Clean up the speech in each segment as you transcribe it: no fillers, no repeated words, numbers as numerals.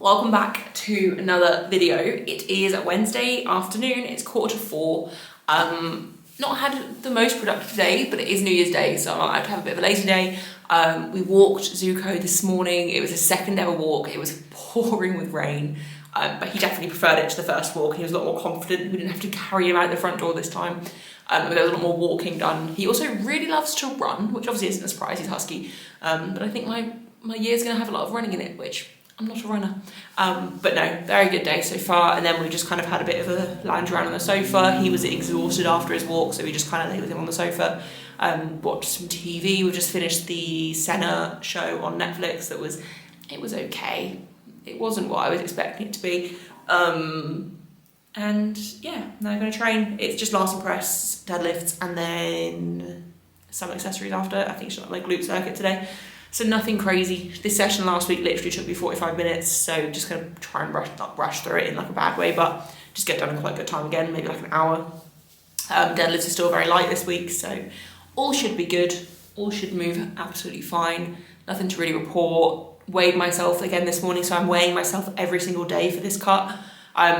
welcome back to another video. It is a Wednesday afternoon, it's 4:15. Not had the most productive day, but it is New Year's Day, so I'm allowed to have a bit of a lazy day. We walked Zuko this morning. It was his second ever walk. It was pouring with rain, but he definitely preferred it to the first walk. He was a lot more confident. We didn't have to carry him out the front door this time. There was a lot more walking done. He also really loves to run, which obviously isn't a surprise, he's husky. But I think my year's gonna have a lot of running in it, which I'm not a runner. But no, very good day so far. And then we just kind of had a bit of a lounge around on the sofa. He was exhausted after his walk, so we just kind of lay with him on the sofa, watched some TV. We just finished the Sian show on Netflix. It was okay. It wasn't what I was expecting it to be. And yeah, now I'm gonna train. It's just last and press, deadlifts, and then some accessories after. I think she's got like glute circuit today. So nothing crazy. This session last week literally took me 45 minutes, so just gonna try and not rush through it in like a bad way, but just get done in quite good time again, maybe like an hour. Deadlifts are still very light this week, so all should be good. All should move absolutely fine. Nothing to really report. Weighed myself again this morning, so I'm weighing myself every single day for this cut.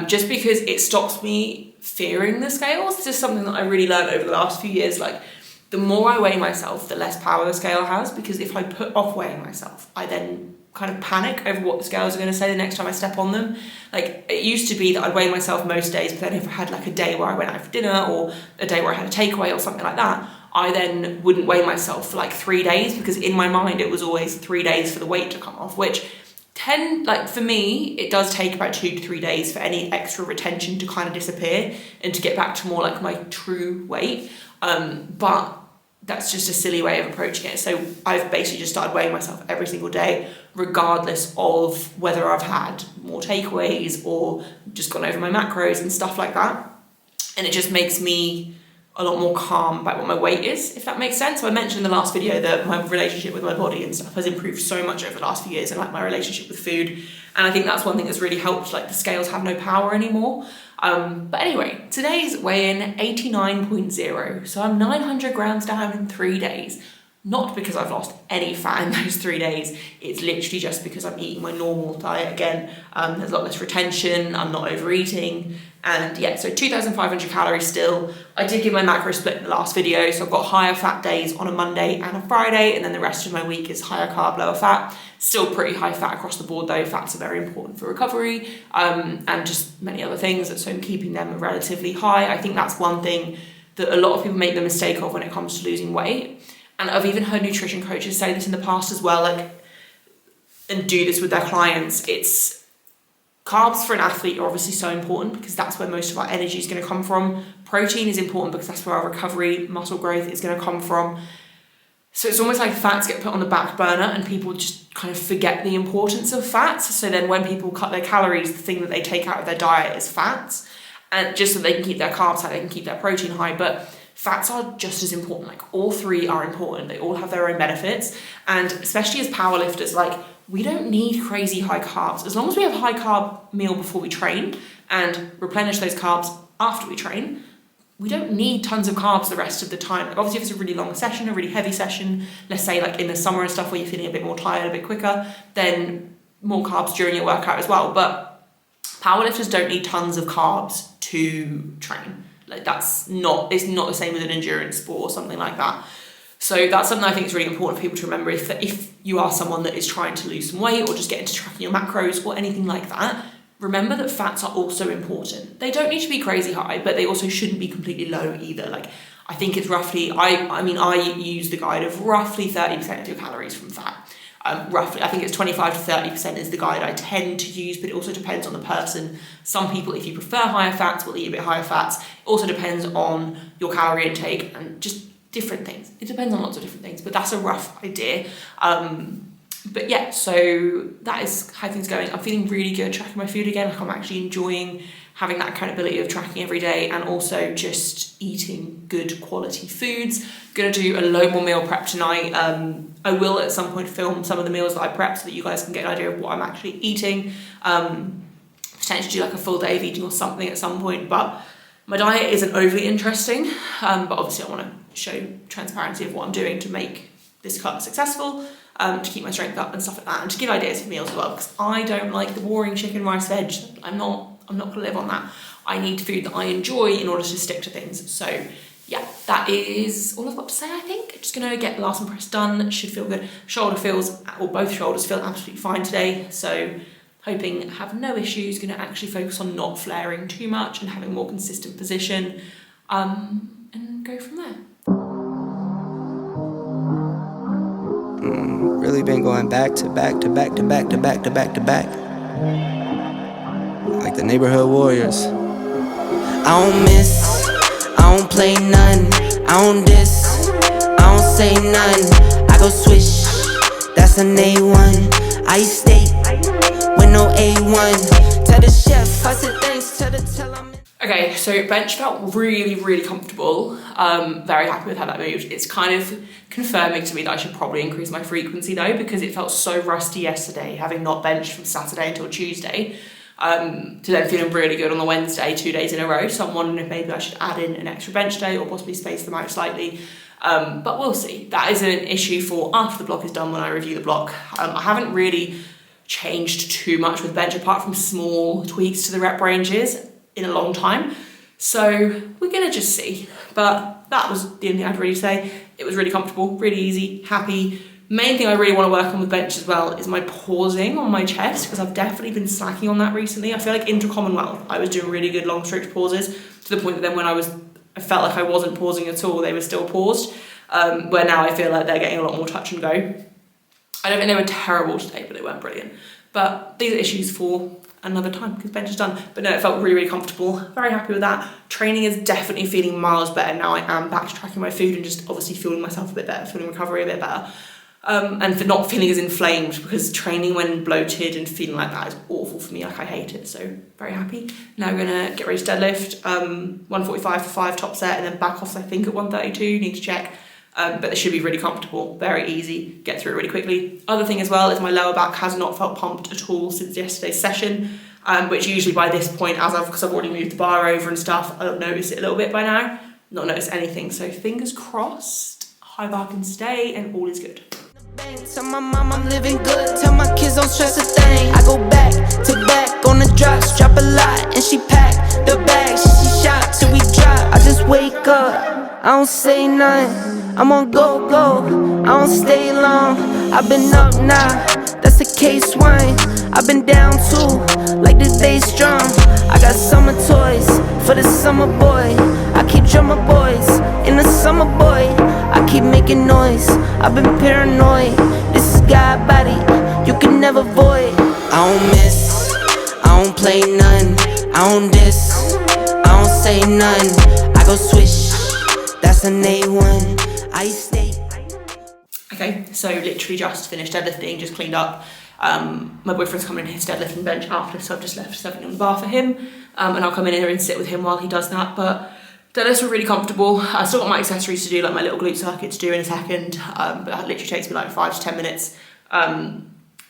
Just because it stops me fearing the scales. This is something that I really learned over the last few years. Like, the more I weigh myself, the less power the scale has, because if I put off weighing myself, I then kind of panic over what the scales are going to say the next time I step on them. Like, it used to be that I'd weigh myself most days, but then if I had like a day where I went out for dinner or a day where I had a takeaway or something like that, I then wouldn't weigh myself for like 3 days, because in my mind it was always 3 days for the weight to come off, which for me, it does take about 2 to 3 days for any extra retention to kind of disappear and to get back to more like my true weight. But that's just a silly way of approaching it. So I've basically just started weighing myself every single day, regardless of whether I've had more takeaways or just gone over my macros and stuff like that. And it just makes me a lot more calm about what my weight is, if that makes sense. So I mentioned in the last video that my relationship with my body and stuff has improved so much over the last few years, and like my relationship with food. And I think that's one thing that's really helped, like the scales have no power anymore. But anyway, today's weigh-in 89.0. So I'm 900 grams down in 3 days. Not because I've lost any fat in those 3 days. It's literally just because I'm eating my normal diet again. There's a lot less retention, I'm not overeating. And yeah, so 2,500 calories still. I did give my macro split in the last video, so I've got higher fat days on a Monday and a Friday, and then the rest of my week is higher carb, lower fat. Still pretty high fat across the board though. Fats are very important for recovery, and just many other things, so I'm keeping them relatively high. I think that's one thing that a lot of people make the mistake of when it comes to losing weight. And I've even heard nutrition coaches say this in the past as well, and do this with their clients. It's carbs for an athlete are obviously so important because that's where most of our energy is going to come from. Protein is important because that's where our recovery, muscle growth is going to come from. So it's almost like fats get put on the back burner and people just kind of forget the importance of fats. So then when people cut their calories, the thing that they take out of their diet is fats, and just so they can keep their carbs high, they can keep their protein high. But fats are just as important. Like, all three are important. They all have their own benefits. And especially as powerlifters, like, we don't need crazy high carbs. As long as we have a high carb meal before we train and replenish those carbs after we train, we don't need tons of carbs the rest of the time. Like, obviously, if it's a really long session, a really heavy session, let's say like in the summer and stuff where you're feeling a bit more tired, a bit quicker, then more carbs during your workout as well. But powerlifters don't need tons of carbs to train. Like, it's not the same with an endurance sport or something like that. So that's something I think is really important for people to remember. If you are someone that is trying to lose some weight or just get into tracking your macros or anything like that, remember that fats are also important. They don't need to be crazy high, but they also shouldn't be completely low either. Like, I think it's roughly, I use the guide of roughly 30% of your calories from fat. Roughly, I think it's 25 to 30% is the guide I tend to use, but it also depends on the person. Some people, if you prefer higher fats, will eat a bit higher fats. It also depends on your calorie intake and just different things. It depends on lots of different things, but that's a rough idea. But yeah, so that is how things are going. I'm feeling really good tracking my food again. Like, I'm actually enjoying having that accountability of tracking every day and also just eating good quality foods. Gonna do a low more meal prep tonight. I will at some point film some of the meals that I prep so that you guys can get an idea of what I'm actually eating. Potentially do like a full day of eating or something at some point, but my diet isn't overly interesting. But obviously I want to show transparency of what I'm doing to make this cut successful, to keep my strength up and stuff like that, and to give ideas for meals as well, because I don't like the boring chicken, rice, veg. I'm not gonna live on that. I need food that I enjoy in order to stick to things. So yeah, that is all I've got to say, I think. Just gonna get the last press done. Should feel good. Shoulder feels, or both shoulders feel absolutely fine today. So hoping have no issues. Gonna actually focus on not flaring too much and having more consistent position, and go from there. Really been going back to back to back to back to back to back to back, like the neighborhood warriors. I don't miss, I don't play none, I don't diss, I don't say none. I go swish, that's an A1. I stay with no A1. Tell the chef, I said thanks, tell I'm in. Okay, so bench felt really, really comfortable. Very happy with how that moved. It's kind of confirming to me that I should probably increase my frequency though, because it felt so rusty yesterday, having not benched from Saturday until Tuesday, to then feeling really good on the Wednesday, 2 days in a row. So I'm wondering if maybe I should add in an extra bench day or possibly space them out slightly. But we'll see. That is an issue for after the block is done, when I review the block. I haven't really changed too much with bench apart from small tweaks to the rep ranges in a long time. So we're gonna just see. But that was the only thing I'd really say. It was really comfortable, really easy, happy. Main thing I really want to work on with bench as well is my pausing on my chest, because I've definitely been slacking on that recently. I feel like inter Commonwealth, I was doing really good long stretch pauses, to the point that then when I felt like I wasn't pausing at all, they were still paused. Where now I feel like they're getting a lot more touch and go. I don't think they were terrible today, but they weren't brilliant. But these are issues for another time, because bench is done. But no, it felt really, really comfortable. Very happy with that. Training is definitely feeling miles better now. I am back to tracking my food and just obviously feeling myself a bit better, feeling recovery a bit better. And for not feeling as inflamed, because training when bloated and feeling like that is awful for me. Like, I hate it. So very happy. Now we're gonna get ready to deadlift. 145 for 5 top set, and then back off I think at 132. Need to check. But they should be really comfortable, very easy, get through it really quickly. Other thing as well is my lower back has not felt pumped at all since yesterday's session, which usually by this point, because I've already moved the bar over and stuff, I'll notice it a little bit by now. Not notice anything, so fingers crossed, high bar can stay and all is good. Tell my mom I'm living good, tell my kids don't stress a thing. I go back to back on the drops, drop a lot and she pack the bag. She shot till we drop, I just wake up, I don't say nothing. I'm on go, I don't stay long. I've been up now, that's a case one. I've been down too, like this day strong. I got summer toys for the summer boy. I keep drummer boys in the summer boy. I keep making noise, I've been paranoid. This is God body, you can never void. I don't miss, I don't play none, I don't diss, I don't say none. I go swish, that's an A1. I stay. Okay, so literally just finished deadlifting, just cleaned up. My boyfriend's coming in his deadlifting bench after, so I've just left something on the bar for him, and I'll come in here and sit with him while he does that. But deadlifts were really comfortable. I still got my accessories to do, like my little glute circuit to do in a second, but that literally takes me like 5 to 10 minutes.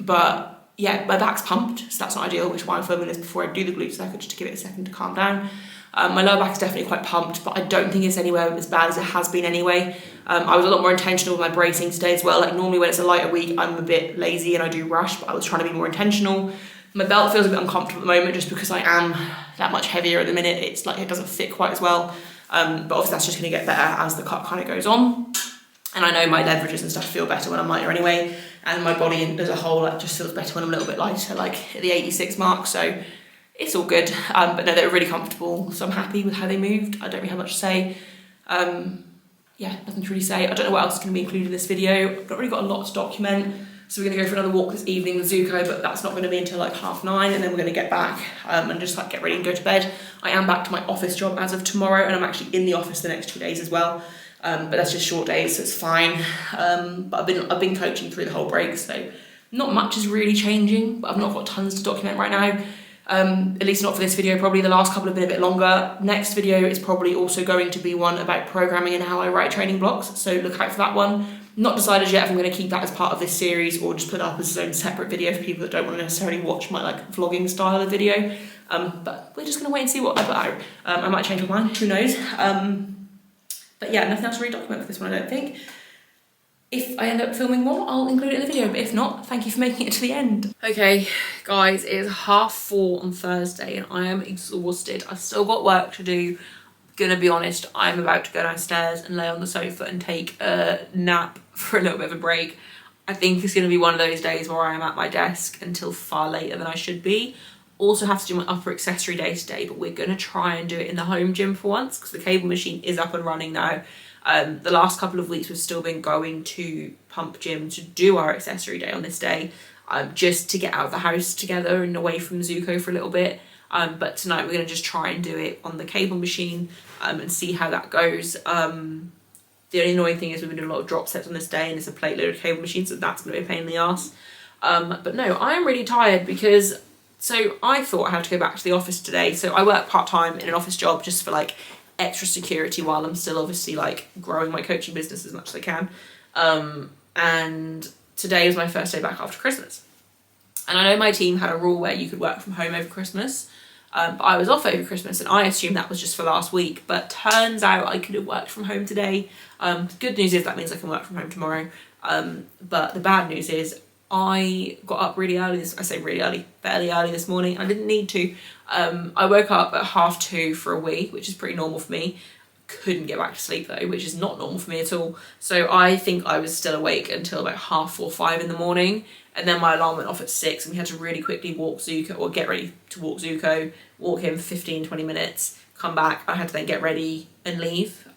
But yeah, my back's pumped, so that's not ideal, which is why I'm filming this before I do the glute circuit, just to give it a second to calm down. My lower back is definitely quite pumped, but I don't think it's anywhere as bad as it has been anyway. I was a lot more intentional with my bracing today as well. Like normally when it's a lighter week, I'm a bit lazy and I do rush, but I was trying to be more intentional. My belt feels a bit uncomfortable at the moment just because I am that much heavier at the minute. It's like it doesn't fit quite as well. But obviously that's just gonna get better as the cut kind of goes on. And I know my leverages and stuff feel better when I'm lighter anyway. And my body as a whole like just feels better when I'm a little bit lighter, like at the 86 mark. So it's all good, but no, they're really comfortable, so I'm happy with how they moved. I don't really have much to say. Yeah, nothing to really say. I don't know what else is going to be included in this video. I've not really got a lot to document, so we're going to go for another walk this evening with Zuko, but that's not going to be until like 9:30, and then we're going to get back and just like get ready and go to bed. I am back to my office job as of tomorrow, and I'm actually in the office the next 2 days as well. But that's just short days, so it's fine. But I've been coaching through the whole break, so not much is really changing, but I've not got tons to document right now. At least not for this video. Probably the last couple have been a bit longer. Next video is probably also going to be one about programming and how I write training blocks, so look out for that one. Not decided yet if I'm going to keep that as part of this series or just put it up as its own separate video for people that don't want to necessarily watch my like vlogging style of video. But we're just going to wait and see what I put out. I might change my mind, who knows. But yeah, nothing else to really document for this one, I don't think. If I end up filming more, I'll include it in the video, but if not, thank you for making it to the end. Okay, guys, it is 4:30 on Thursday and I am exhausted. I've still got work to do. Gonna be honest, I'm about to go downstairs and lay on the sofa and take a nap for a little bit of a break. I think it's gonna be one of those days where I am at my desk until far later than I should be. Also have to do my upper accessory day today, but we're gonna try and do it in the home gym for once because the cable machine is up and running now. The last couple of weeks we've still been going to Pump Gym to do our accessory day on this day, just to get out of the house together and away from Zuko for a little bit. But tonight we're going to just try and do it on the cable machine and see how that goes. The only annoying thing is we've been doing a lot of drop sets on this day and it's a plate loaded cable machine, so that's going to be a pain in the arse. But no, I am really tired because, so I thought I had to go back to the office today. So I work part-time in an office job just for like extra security while I'm still obviously like growing my coaching business as much as I can. And today was my first day back after Christmas. And I know my team had a rule where you could work from home over Christmas, but I was off over Christmas and I assumed that was just for last week, but turns out I could have worked from home today. The good news is that means I can work from home tomorrow. But the bad news is I got up really early, fairly early this morning. I didn't need to. I woke up at 2:30 for a wee, which is pretty normal for me. Couldn't get back to sleep though, which is not normal for me at all. So I think I was still awake until about 4:30, 5 in the morning. And then my alarm went off at 6 and we had to really quickly walk Zuko, or get ready to walk Zuko, walk him for 15, 20 minutes, come back. I had to then get ready and leave.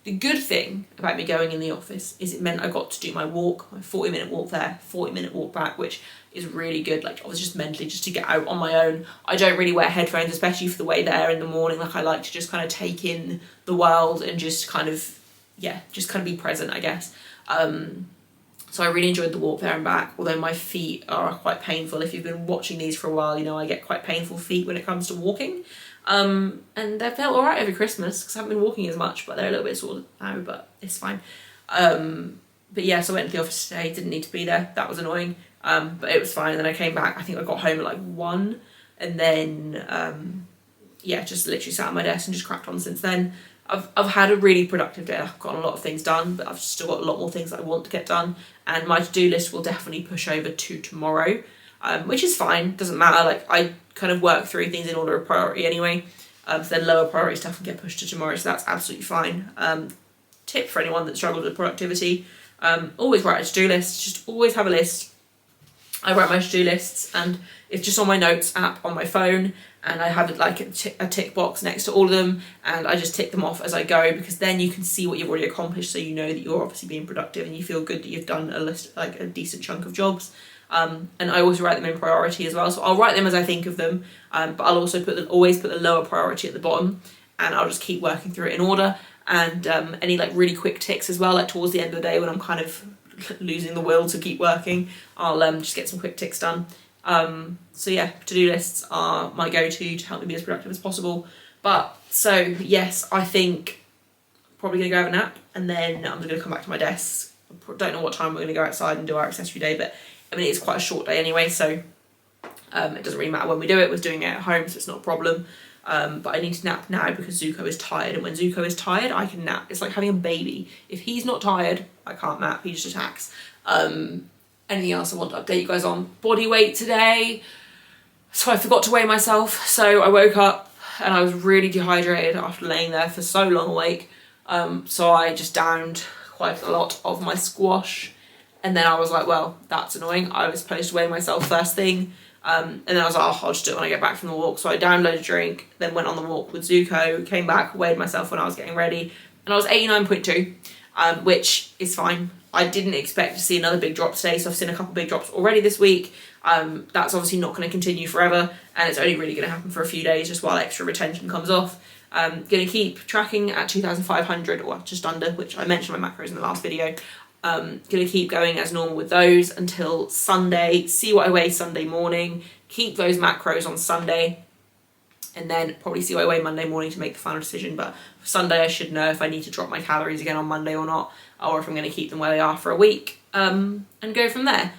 The good thing about me going in the office is it meant I got to do my walk, my 40-minute walk there, 40-minute walk back, which is really good. Like I was just mentally just to get out on my own. I don't really wear headphones, especially for the way there in the morning. Like I like to just kind of take in the world and just kind of, yeah, just kind of be present, I guess. So I really enjoyed the walk there and back, although my feet are quite painful. If you've been watching these for a while, you know I get quite painful feet when it comes to walking. And they felt all right over Christmas because I haven't been walking as much, but they're a little bit sore now, but it's fine. But yeah, so I went to the office today, didn't need to be there. That was annoying, but it was fine. And then I came back, I think I got home at like 1, and then, yeah, just literally sat at my desk and just cracked on since then. I've had a really productive day. I've gotten a lot of things done, but I've still got a lot more things that I want to get done. And my to-do list will definitely push over to tomorrow, which is fine. Doesn't matter. Like I kind of work through things in order of priority anyway. So then lower priority stuff can get pushed to tomorrow. So that's absolutely fine. Tip for anyone that struggles with productivity. Always write a to-do list. Just always have a list. I write my to-do lists and it's just on my notes app on my phone, and I have like a tick box next to all of them, and I just tick them off as I go, because then you can see what you've already accomplished, so you know that you're obviously being productive and you feel good that you've done a list, like a decent chunk of jobs. And I always write them in priority as well, so I'll write them as I think of them, but I'll also always put the lower priority at the bottom, and I'll just keep working through it in order. And any like really quick ticks as well, like towards the end of the day when I'm kind of losing the will to keep working, I'll just get some quick ticks done. So yeah, to-do lists are my go-to to help me be as productive as possible. But so yes, I think probably gonna go have a nap, and then I'm gonna come back to my desk. I don't know what time we're gonna go outside and do our accessory day, but I mean it's quite a short day anyway, so it doesn't really matter when we do it. We're doing it at home, so it's not a problem. But I need to nap now because Zuko is tired, and when Zuko is tired, I can nap. It's like having a baby. If he's not tired, I can't nap. He just attacks. Anything else I want to update you guys on? Body weight today. So I forgot to weigh myself. So I woke up and I was really dehydrated after laying there for so long awake. So I just downed quite a lot of my squash. And then I was like, well, that's annoying. I was supposed to weigh myself first thing. And then I was like, oh, I'll just do it when I get back from the walk. So I downloaded a drink, then went on the walk with Zuko, came back, weighed myself when I was getting ready. And I was 89.2, which is fine. I didn't expect to see another big drop today, so I've seen a couple big drops already this week. That's obviously not going to continue forever, and it's only really going to happen for a few days just while extra retention comes off. Going to keep tracking at 2,500 or just under, which I mentioned my macros in the last video. Going to keep going as normal with those until Sunday, see what I weigh Sunday morning, keep those macros on Sunday, and then probably see what I weigh Monday morning to make the final decision. But for Sunday I should know if I need to drop my calories again on Monday or not, or if I'm going to keep them where they are for a week, and go from there.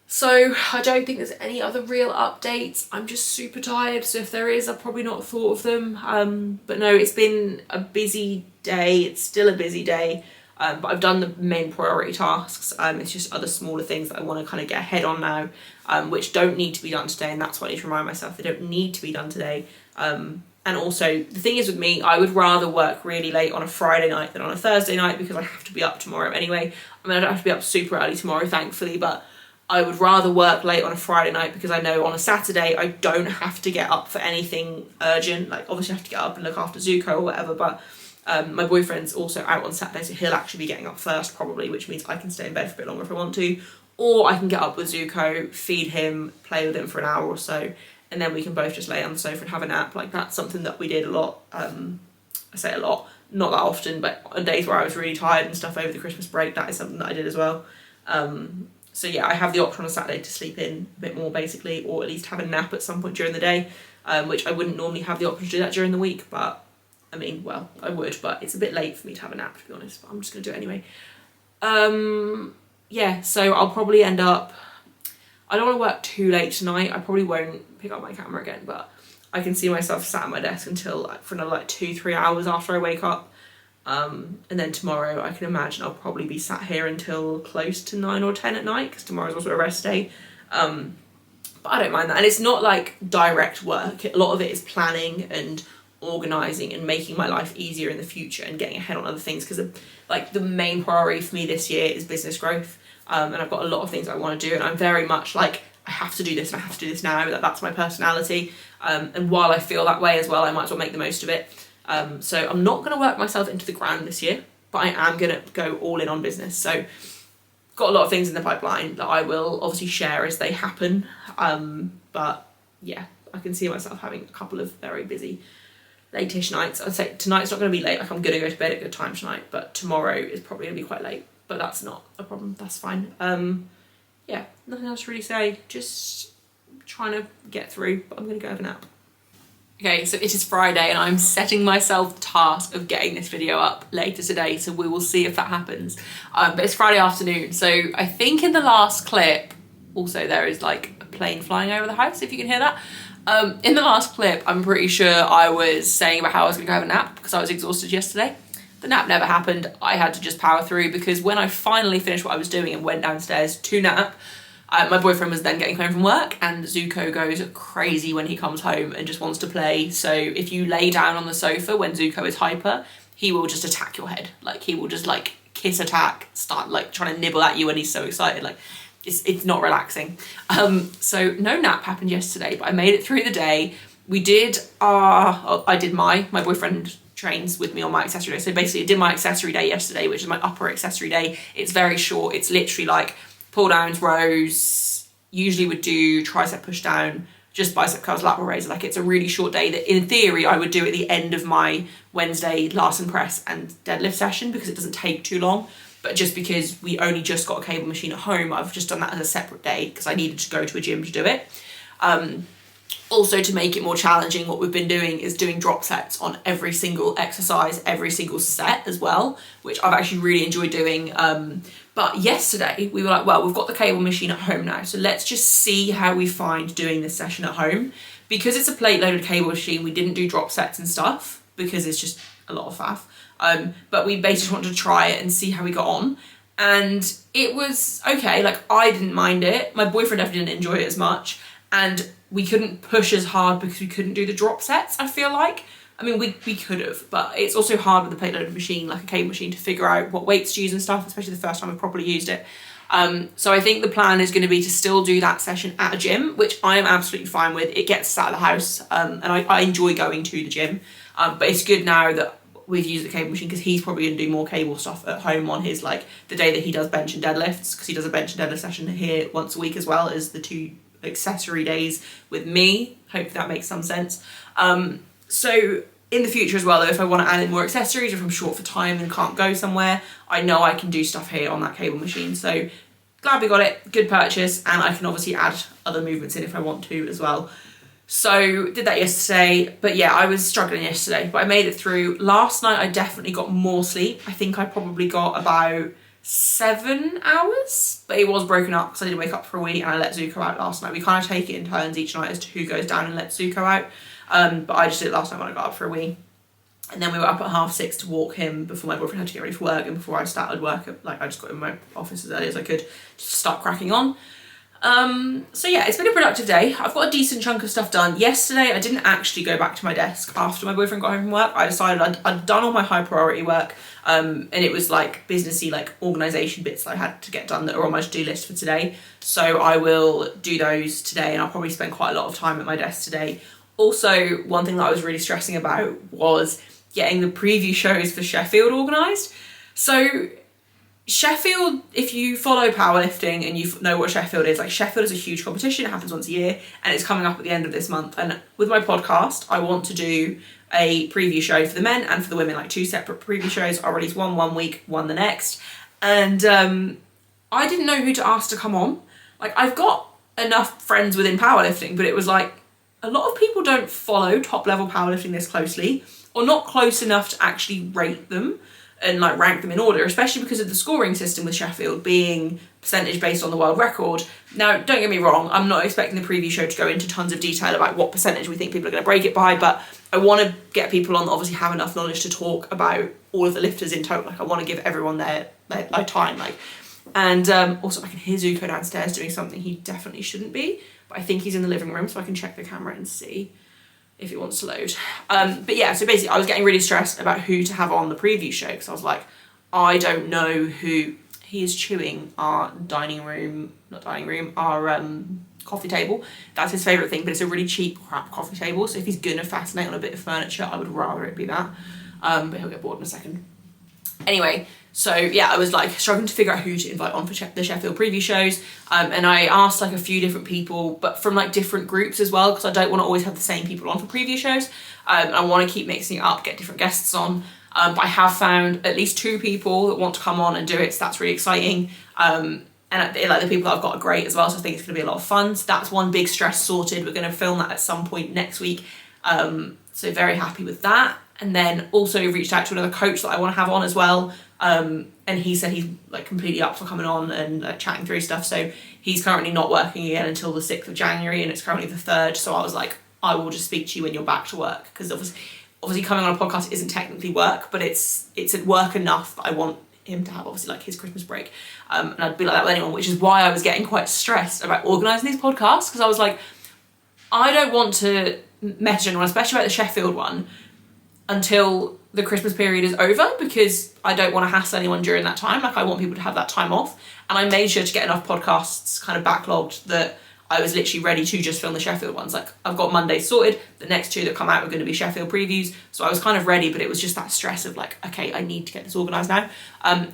So I don't think there's any other real updates. I'm just super tired, so if there is, I've probably not thought of them. But no, it's been a busy day. It's still a busy day. But I've done the main priority tasks. It's just other smaller things that I want to kind of get ahead on now, which don't need to be done today, and that's what I need to remind myself, they don't need to be done today. And also, the thing is with me, I would rather work really late on a Friday night than on a Thursday night, because I have to be up tomorrow anyway. I mean, I don't have to be up super early tomorrow, thankfully, but I would rather work late on a Friday night, because I know on a Saturday I don't have to get up for anything urgent. Like, obviously I have to get up and look after Zuko or whatever, but my boyfriend's also out on Saturday, so he'll actually be getting up first probably, which means I can stay in bed for a bit longer if I want to. Or I can get up with Zuko, feed him, play with him for an hour or so, and then we can both just lay on the sofa and have a nap. Like, that's something that we did a lot. I say a lot, not that often, but on days where I was really tired and stuff over the Christmas break, that is something that I did as well. So yeah, I have the option on a Saturday to sleep in a bit more basically, or at least have a nap at some point during the day, which I wouldn't normally have the option to do that during the week, but I mean, well, I would, but it's a bit late for me to have a nap, to be honest, but I'm just going to do it anyway. Yeah, so I'll probably end up, I don't want to work too late tonight. I probably won't pick up my camera again, but I can see myself sat at my desk until for another 2-3 hours after I wake up. And then tomorrow I can imagine I'll probably be sat here until close to 9 or 10 at night, because tomorrow's also a rest day. But I don't mind that. And it's not like direct work. A lot of it is planning and organising and making my life easier in the future and getting ahead on other things, because like the main priority for me this year is business growth. And I've got a lot of things I want to do, and I'm very much like, I have to do this and I have to do this now. That's my personality. And while I feel that way as well, I might as well make the most of it. So I'm not going to work myself into the ground this year, but I am going to go all in on business. So got a lot of things in the pipeline that I will obviously share as they happen. But yeah, I can see myself having a couple of very busy late-ish nights. I'd say tonight's not going to be late. Like, I'm going to go to bed at a good time tonight, but tomorrow is probably going to be quite late. But that's not a problem. That's fine. Yeah, nothing else to really say. Just trying to get through, but I'm going to go have a nap. Okay, so it is Friday and I'm setting myself the task of getting this video up later today, so we will see if that happens. But it's Friday afternoon, so I think in the last clip, also there is like a plane flying over the house, if you can hear that. In the last clip, I'm pretty sure I was saying about how I was going to go have a nap because I was exhausted yesterday. The nap never happened. I had to just power through, because when I finally finished what I was doing and went downstairs to nap, my boyfriend was then getting home from work, and Zuko goes crazy when he comes home and just wants to play. So if you lay down on the sofa when Zuko is hyper, he will just attack your head. Like, he will just like kiss attack, start like trying to nibble at you when he's so excited. Like, it's not relaxing. So no nap happened yesterday, but I made it through the day. We did my boyfriend trains with me on my accessory day. So basically I did my accessory day yesterday, which is my upper accessory day. It's very short. It's literally like pull downs, rows, usually would do tricep push down, just bicep curls, lateral raises. Like, it's a really short day that in theory I would do at the end of my Wednesday Larsen press and deadlift session, because it doesn't take too long. But just because we only just got a cable machine at home, I've just done that as a separate day because I needed to go to a gym to do it. Also, to make it more challenging, what we've been doing is doing drop sets on every single exercise, every single set as well, which I've actually really enjoyed doing. But yesterday we were like, well, we've got the cable machine at home now, so let's just see how we find doing this session at home. Because it's a plate loaded cable machine, we didn't do drop sets and stuff because it's just a lot of faff. But we basically wanted to try it and see how we got on. And it was okay. Like, I didn't mind it. My boyfriend definitely didn't enjoy it as much. And we couldn't push as hard because we couldn't do the drop sets, I feel like. I mean, we could have, but it's also hard with a plate loaded machine, like a cable machine, to figure out what weights to use and stuff, especially the first time I've properly used it. So I think the plan is going to be to still do that session at a gym, which I am absolutely fine with. It gets us out of the house, and I enjoy going to the gym. But it's good now that we've used the cable machine, because he's probably going to do more cable stuff at home on his, like, the day that he does bench and deadlifts, because he does a bench and deadlift session here once a week, as well as the 2 accessory days with me. Hope that makes some sense. So in the future as well, though, if I want to add in more accessories, or if I'm short for time and can't go somewhere, I know I can do stuff here on that cable machine. So glad we got it, good purchase, and I can obviously add other movements in if I want to as well. So did that yesterday, but yeah, I was struggling yesterday, but I made it through. Last night I definitely got more sleep. I think I probably got about 7 hours, but it was broken up because I didn't wake up for a wee, and I let Zuko out last night. We kind of take it in turns each night as to who goes down and lets Zuko out, but I just did it last night when I got up for a wee. And then we were up at 6:30 to walk him before my boyfriend had to get ready for work, and before I started work, I just got in my office as early as I could just to start cracking on. So yeah, it's been a productive day. I've got a decent chunk of stuff done. Yesterday, I didn't actually go back to my desk after my boyfriend got home from work. I decided I'd done all my high priority work, and it was like businessy, like organisation bits that I had to get done that are on my to-do list for today. So I will do those today, and I'll probably spend quite a lot of time at my desk today. Also, one thing that I was really stressing about was getting the preview shows for Sheffield organised. So Sheffield, if you follow powerlifting and you know what Sheffield is, like Sheffield is a huge competition. It happens once a year and it's coming up at the end of this month. And with my podcast, I want to do a preview show for the men and for the women, like 2 separate preview shows. I'll release one week, one the next. And I didn't know who to ask to come on. Like, I've got enough friends within powerlifting, but it was like a lot of people don't follow top level powerlifting this closely, or not close enough to actually rate them and like rank them in order, especially because of the scoring system with Sheffield being percentage based on the world record. Now, don't get me wrong, I'm not expecting the preview show to go into tons of detail about what percentage we think people are going to break it by, but I want to get people on that obviously have enough knowledge to talk about all of the lifters in total. Like, I want to give everyone their time. And also I can hear Zuko downstairs doing something he definitely shouldn't be, but I think he's in the living room, so I can check the camera and see if it wants to load. But yeah, so basically I was getting really stressed about who to have on the preview show, because I was like, I don't know who. He is chewing our coffee table. That's his favourite thing, but it's a really cheap crap coffee table, so if he's gonna fascinate on a bit of furniture, I would rather it be that. But he'll get bored in a second. Anyway, so yeah, I was like struggling to figure out who to invite on for the Sheffield preview shows, and I asked like a few different people, but from like different groups as well, because I don't want to always have the same people on for preview shows. I want to keep mixing it up, get different guests on. But I have found at least 2 people that want to come on and do it, so that's really exciting. And like the people that I've got are great as well, so I think it's going to be a lot of fun. So that's one big stress sorted. We're going to film that at some point next week. So very happy with that. And then also reached out to another coach that I want to have on as well. And he said he's like completely up for coming on and chatting through stuff. So he's currently not working again until the 6th of January, and it's currently the 3rd. So I was like, I will just speak to you when you're back to work, because obviously coming on a podcast isn't technically work, but it's at work enough that I want him to have obviously like his Christmas break. And I'd be like that with anyone, which is why I was getting quite stressed about organising these podcasts, because I was like, I don't want to message anyone, especially about the Sheffield one, until the Christmas period is over, because I don't want to hassle anyone during that time. Like, I want people to have that time off. And I made sure to get enough podcasts kind of backlogged that I was literally ready to just film the Sheffield ones. Like, I've got Monday sorted. The next 2 that come out are going to be Sheffield previews. So I was kind of ready, but it was just that stress of like, okay, I need to get this organised now.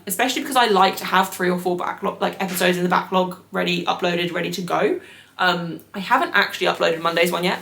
Especially because I like to have 3 or 4 backlog, like episodes in the backlog ready, uploaded, ready to go. I haven't actually uploaded Monday's one yet.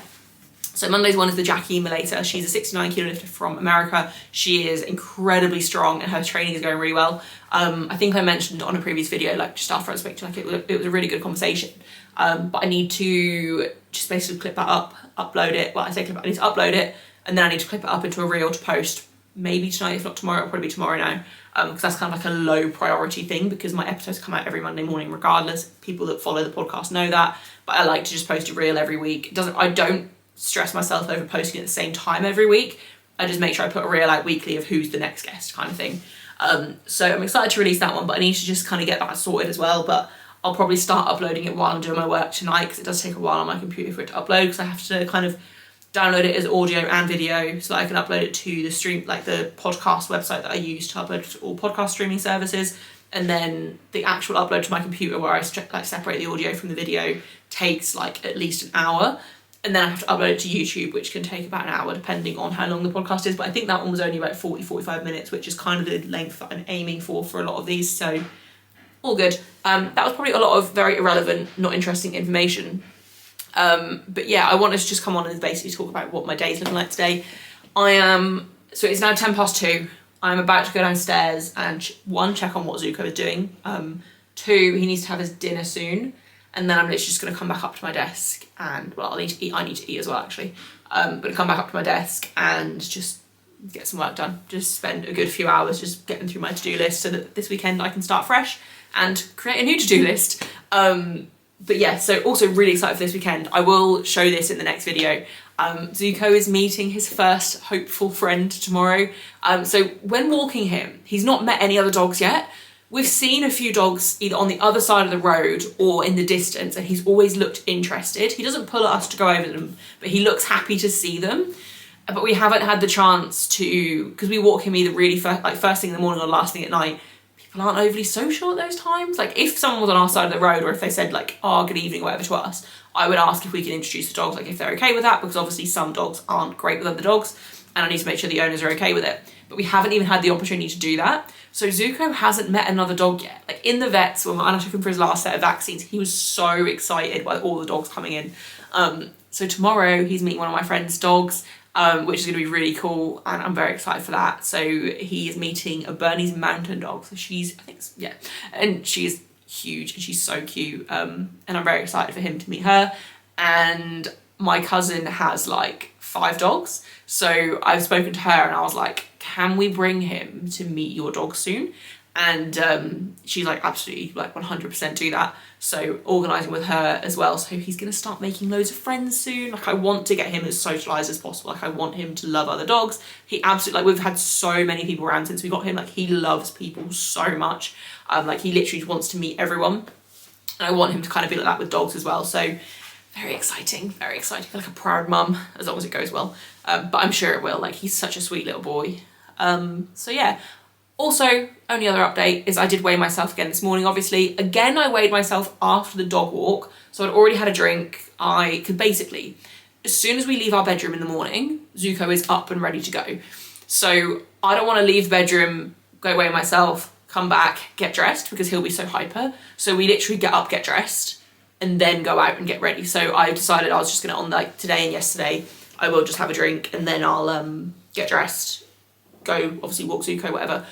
So Monday's one is the Jackie Malater. She's a 69 kilo lifter from America. She is incredibly strong and her training is going really well. I think I mentioned on a previous video, like just after I spoke to, like it was a really good conversation. But I need to just basically clip that up, upload it. Well, I say clip it, I need to upload it, and then I need to clip it up into a reel to post maybe tonight, if not tomorrow. It'll probably be tomorrow now, because that's kind of like a low priority thing, because my episodes come out every Monday morning regardless. People that follow the podcast know that, but I like to just post a reel every week. I don't stress myself over posting at the same time every week. I just make sure I put a reel out weekly of who's the next guest kind of thing. So I'm excited to release that one, but I need to just kind of get that sorted as well. But I'll probably start uploading it while I'm doing my work tonight, because it does take a while on my computer for it to upload, because I have to kind of download it as audio and video so that I can upload it to the stream, like the podcast website that I use to upload to all podcast streaming services. And then the actual upload to my computer, where I separate the audio from the video, takes like at least an hour. And then I have to upload it to YouTube, which can take about an hour depending on how long the podcast is. But I think that one was only about 40-45 minutes, which is kind of the length that I'm aiming for a lot of these. So all good. That was probably a lot of very irrelevant, not interesting information. But yeah, I wanted to just come on and basically talk about what my day's looking like today. So it's now 2:10. I'm about to go downstairs and 1, check on what Zuko is doing. 2, he needs to have his dinner soon. And then I'm literally just going to come back up to my desk and, well, I need to eat as well, actually. But come back up to my desk and just get some work done. Just spend a good few hours just getting through my to-do list so that this weekend I can start fresh and create a new to-do list. But yeah, so also really excited for this weekend. I will show this in the next video. Zuko is meeting his first hopeful friend tomorrow. So when walking him, he's not met any other dogs yet. We've seen a few dogs either on the other side of the road or in the distance, and he's always looked interested. He doesn't pull at us to go over them, but he looks happy to see them. But we haven't had the chance to, because we walk him either really first thing in the morning or last thing at night. People aren't overly social at those times. Like if someone was on our side of the road, or if they said like, oh, good evening, or whatever to us, I would ask if we can introduce the dogs, like if they're okay with that, because obviously some dogs aren't great with other dogs, and I need to make sure the owners are okay with it. But we haven't even had the opportunity to do that. So Zuko hasn't met another dog yet. Like in the vets, when I took him for his last set of vaccines, he was so excited by all the dogs coming in. So tomorrow he's meeting one of my friend's dogs, which is going to be really cool, and I'm very excited for that. So he is meeting a Bernese mountain dog. So and she's huge and she's so cute. And I'm very excited for him to meet her. And my cousin has like 5 dogs. So I've spoken to her and I was like, can we bring him to meet your dog soon? And she's like, absolutely, like 100% do that. So organising with her as well. So he's going to start making loads of friends soon. Like I want to get him as socialised as possible. Like I want him to love other dogs. He absolutely, like we've had so many people around since we got him. Like he loves people so much. Like he literally wants to meet everyone. And I want him to kind of be like that with dogs as well. So very exciting, very exciting. I feel like a proud mum, as long as it goes well. But I'm sure it will. Like he's such a sweet little boy. So yeah. Also, only other update is I did weigh myself again this morning, obviously. Again, I weighed myself after the dog walk. So I'd already had a drink. I could basically, as soon as we leave our bedroom in the morning, Zuko is up and ready to go. So I don't want to leave the bedroom, go weigh myself, come back, get dressed, because he'll be so hyper. So we literally get up, get dressed, and then go out and get ready. So I decided I was just gonna, on like today and yesterday, I will just have a drink and then I'll get dressed, go obviously walk Zuko, whatever,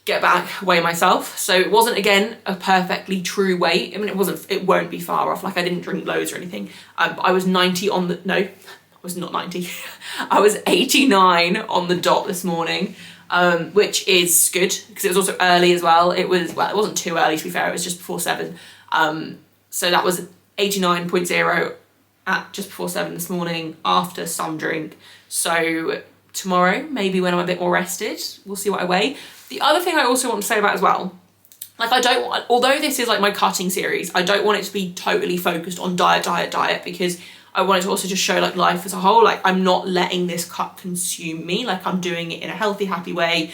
get back, weigh myself. So it wasn't, again, a perfectly true weight. I mean, it won't be far off. Like I didn't drink loads or anything. I was 90 on the, no, I was not 90. I was 89 on the dot this morning, which is good because it was also early as well. It wasn't too early to be fair. It was just before 7. So that was 89.0 at just before 7 this morning after some drink. So tomorrow, maybe when I'm a bit more rested, we'll see what I weigh. The other thing I also want to say about as well, like although this is like my cutting series, I don't want it to be totally focused on diet, because I want it to also just show like life as a whole. Like I'm not letting this cut consume me, like I'm doing it in a healthy, happy way.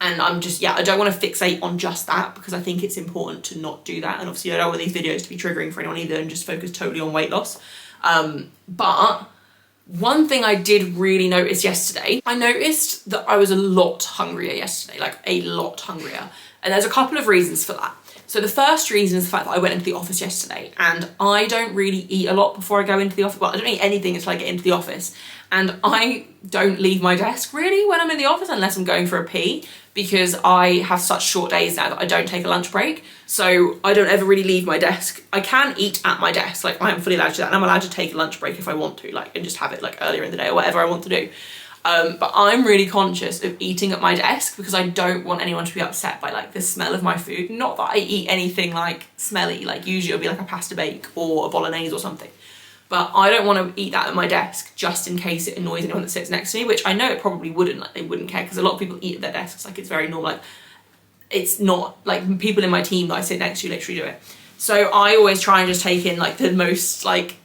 And I'm just, I don't want to fixate on just that, because I think it's important to not do that. And obviously I don't want these videos to be triggering for anyone either and just focus totally on weight loss. But one thing I did really notice yesterday, I noticed that I was a lot hungrier yesterday, like a lot hungrier. And there's a couple of reasons for that. So the first reason is the fact that I went into the office yesterday, and I don't really eat a lot before I go into the office. Well, I don't eat anything until I get into the office. And I don't leave my desk really when I'm in the office unless I'm going for a pee, because I have such short days now that I don't take a lunch break. So I don't ever really leave my desk. I can eat at my desk, like I am fully allowed to do that, and I'm allowed to take a lunch break if I want to, like, and just have it like earlier in the day or whatever I want to do. But I'm really conscious of eating at my desk because I don't want anyone to be upset by like the smell of my food. Not that I eat anything like smelly, like usually it'll be like a pasta bake or a bolognese or something. But I don't want to eat that at my desk just in case it annoys anyone that sits next to me, which I know it probably wouldn't, like they wouldn't care, because a lot of people eat at their desks, like it's very normal. Like it's not like people in my team that I sit next to literally do it. So I always try and just take in like the most like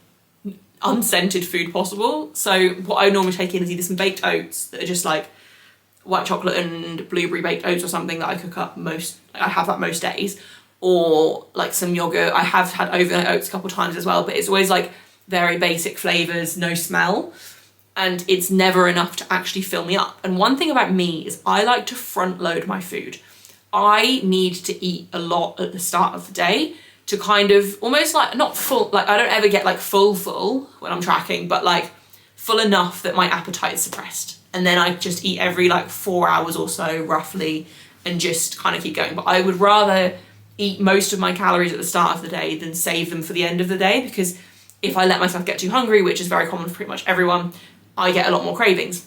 unscented food possible. So what I normally take in is either some baked oats that are just like white chocolate and blueberry baked oats or something that I cook up I have that most days, or like some yogurt. I have had overnight oats a couple of times as well, but it's always like very basic flavors, no smell, and it's never enough to actually fill me up. And one thing about me is I like to front load my food. I need to eat a lot at the start of the day to kind of almost like, not full, like I don't ever get like full when I'm tracking, but like full enough that my appetite is suppressed. And then I just eat every like 4 hours or so roughly and just kind of keep going. But I would rather eat most of my calories at the start of the day than save them for the end of the day, because if I let myself get too hungry, which is very common for pretty much everyone, I get a lot more cravings.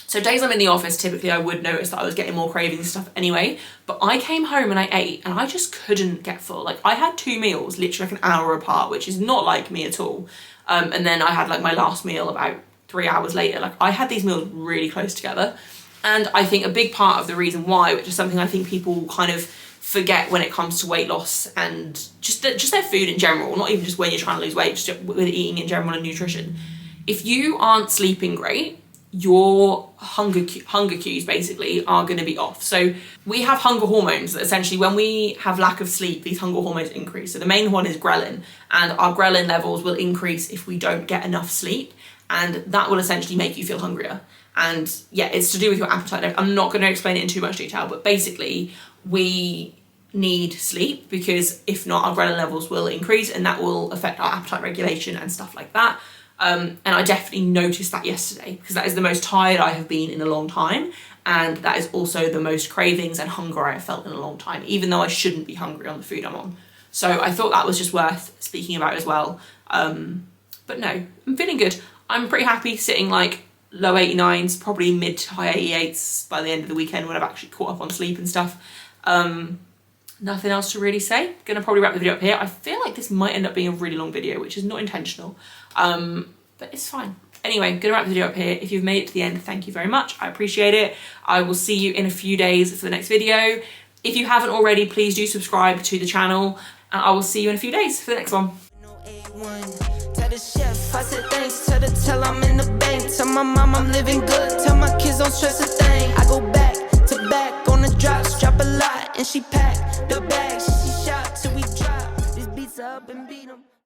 So days I'm in the office, typically I would notice that I was getting more cravings and stuff anyway, but I came home and I ate and I just couldn't get full. Like I had 2 meals literally like an hour apart, which is not like me at all. And then I had like my last meal about 3 hours later. Like I had these meals really close together. And I think a big part of the reason why, which is something I think people kind of forget when it comes to weight loss and just their food in general, not even just when you're trying to lose weight, just with eating in general and nutrition. If you aren't sleeping great, your hunger cues basically are going to be off. So we have hunger hormones that essentially when we have lack of sleep, these hunger hormones increase. So the main one is ghrelin, and our ghrelin levels will increase if we don't get enough sleep, and that will essentially make you feel hungrier. And yeah, it's to do with your appetite. I'm not going to explain it in too much detail, but basically we need sleep because if not, our ghrelin levels will increase and that will affect our appetite regulation and stuff like that. And I definitely noticed that yesterday because that is the most tired I have been in a long time. And that is also the most cravings and hunger I have felt in a long time, even though I shouldn't be hungry on the food I'm on. So I thought that was just worth speaking about as well. But no, I'm feeling good. I'm pretty happy sitting like low 89s, probably mid to high 88s by the end of the weekend when I've actually caught up on sleep and stuff. Nothing else to really say. Gonna probably wrap the video up here. I feel like this might end up being a really long video, which is not intentional. But it's fine. Anyway, gonna wrap the video up here. If you've made it to the end, thank you very much. I appreciate it. I will see you in a few days for the next video. If you haven't already, please do subscribe to the channel, and I will see you in a few days for the next one. Tell the chef, I said thanks. Tell I'm in the bank. Tell my mom I'm living good. Tell my kids don't stress a thing. I go